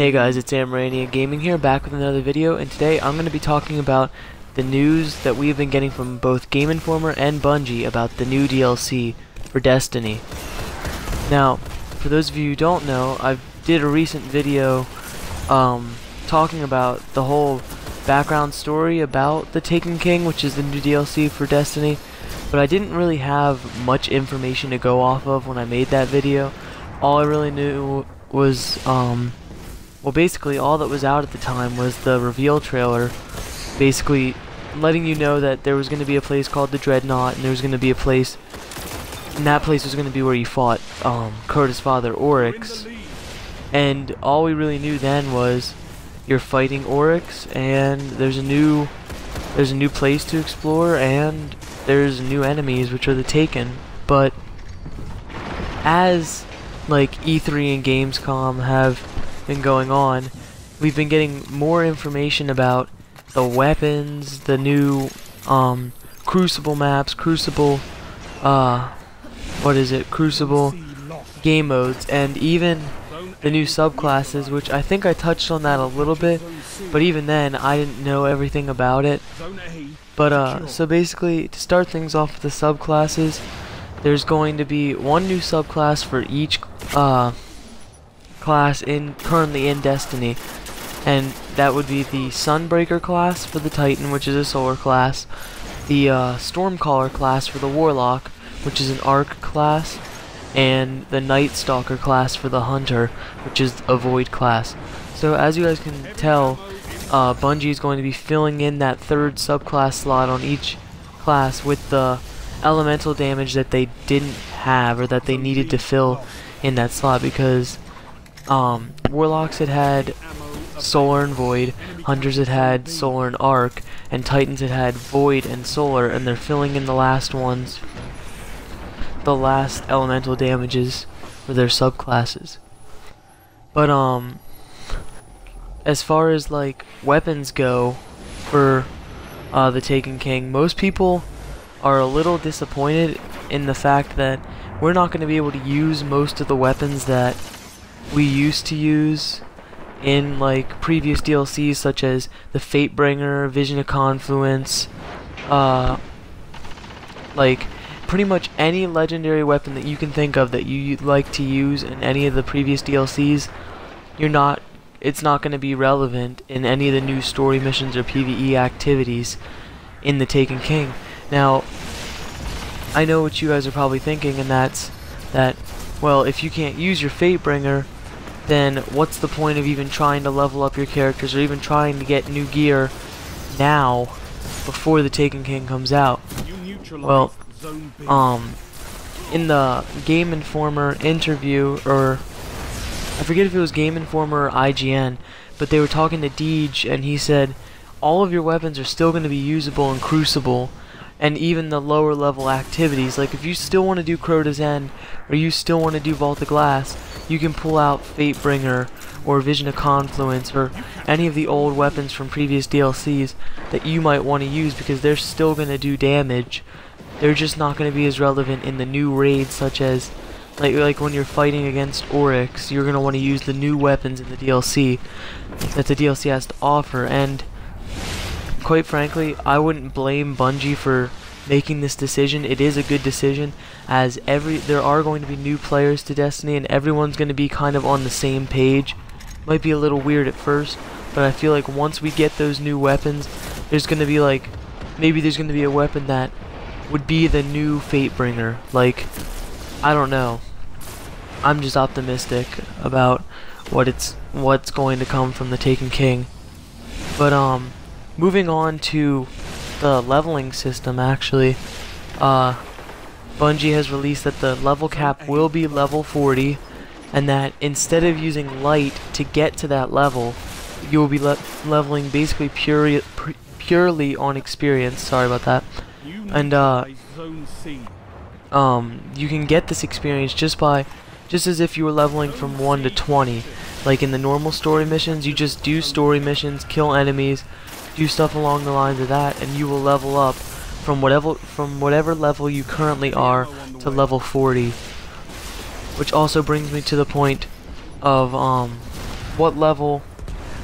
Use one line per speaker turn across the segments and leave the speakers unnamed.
Hey guys, it's Amarania Gaming here, back with another video, and today I'm going to be talking about the news that we've been getting from both Game Informer and Bungie about the new DLC for Destiny. Now, for those of you who don't know, I did a recent video talking about the whole background story about the Taken King, which is the new DLC for Destiny, but I didn't really have much information to go off of when I made that video. All I really knew was, well, basically all that was out at the time was the reveal trailer, basically letting you know that there was going to be a place called the Dreadnought, and there was going to be a place, and that place was going to be where you fought Curtis' father, Oryx. And all we really knew then was you're fighting Oryx, and there's a new place to explore, and there's new enemies, which are the Taken. But as like E3 and Gamescom have been going on, we've been getting more information about the weapons, the new Crucible maps, Crucible Crucible game modes, and even the new subclasses, which I think I touched on that a little bit, but even then I didn't know everything about it. But so basically, to start things off with the subclasses, there's going to be one new subclass for each class currently in Destiny, and that would be the Sunbreaker class for the Titan, which is a solar class, the Stormcaller class for the Warlock, which is an arc class, and the Night Stalker class for the Hunter, which is a void class. So as you guys can tell, Bungie is going to be filling in that third subclass slot on each class with the elemental damage that they didn't have, or that they needed to fill in that slot, because Warlocks had Solar and Void, Hunters had Solar and Arc, and Titans had Void and Solar, and they're filling in the last ones, the last elemental damages for their subclasses. But as far as like weapons go for the Taken King, most people are a little disappointed in the fact that we're not going to be able to use most of the weapons that we used to use in like previous DLCs, such as the Fatebringer, Vision of Confluence, like pretty much any legendary weapon that you can think of that you'd like to use in any of the previous DLCs. It's not going to be relevant in any of the new story missions or PvE activities in the Taken King. Now, I know what you guys are probably thinking, and that's that, well, if you can't use your Fatebringer, then what's the point of even trying to level up your characters, or even trying to get new gear now before the Taken King comes out? Well, in the Game Informer interview, or I forget if it was Game Informer or IGN, but they were talking to Deej, and he said all of your weapons are still going to be usable in Crucible, and even the lower level activities. Like if you still want to do Crota's End, or you still want to do Vault of Glass, you can pull out Fatebringer or Vision of Confluence or any of the old weapons from previous DLCs that you might want to use, because they're still going to do damage. They're just not going to be as relevant in the new raids, such as like when you're fighting against Oryx, you're going to want to use the new weapons in the DLC that the DLC has to offer. And quite frankly, I wouldn't blame Bungie for making this decision. It is a good decision, as there are going to be new players to Destiny, and everyone's going to be kind of on the same page. Might be a little weird at first, but I feel like once we get those new weapons, there's going to be like, maybe there's going to be a weapon that would be the new Fatebringer. Like, I don't know. I'm just optimistic about what's going to come from the Taken King. But moving on to the leveling system, actually, Bungie has released that the level cap will be level 40, and that instead of using light to get to that level, you will be leveling basically purely on experience. Sorry about that. And you can get this experience just as if you were leveling from 1 to 20. Like in the normal story missions, you just do story missions, kill enemies, do stuff along the lines of that, and you will level up from whatever level you currently are to level 40. Which also brings me to the point of what level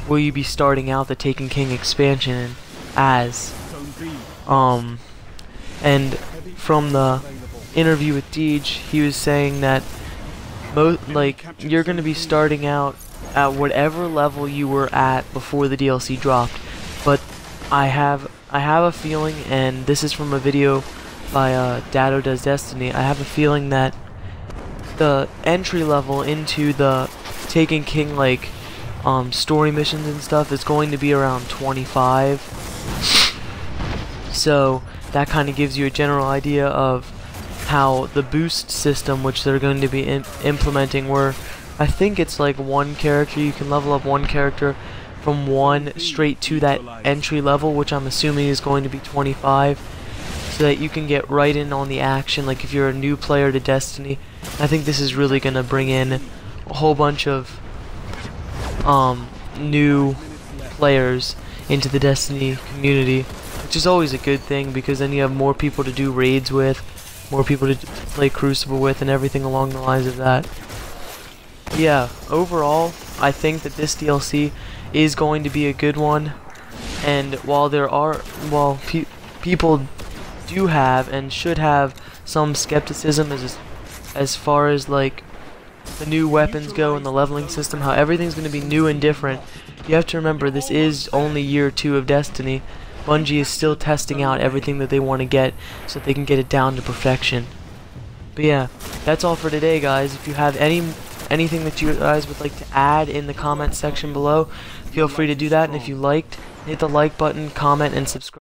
will you be starting out the Taken King expansion as? And from the interview with Deej, he was saying that you're gonna be starting out at whatever level you were at before the DLC dropped. But I have a feeling, and this is from a video by Dado Does Destiny, I have a feeling that the entry level into the Taken King story missions and stuff is going to be around 25. So that kind of gives you a general idea of how the boost system, which they're going to be implementing, where I think it's like one character, you can level up one character from 1 straight to that entry level, which I'm assuming is going to be 25, so that you can get right in on the action. Like if you're a new player to Destiny, I think this is really going to bring in a whole bunch of new players into the Destiny community, which is always a good thing, because then you have more people to do raids with, more people to play Crucible with, and everything along the lines of that. Yeah, overall, I think that this DLC is going to be a good one, and while people do have and should have some skepticism as far as like the new weapons go and the leveling system, how everything's going to be new and different, you have to remember this is only year 2 of Destiny. Bungie is still testing out everything that they want to get so that they can get it down to perfection. But yeah, that's all for today, guys. If you have anything that you guys would like to add in the comment section below, feel free to do that. And if you liked, hit the like button, comment, and subscribe.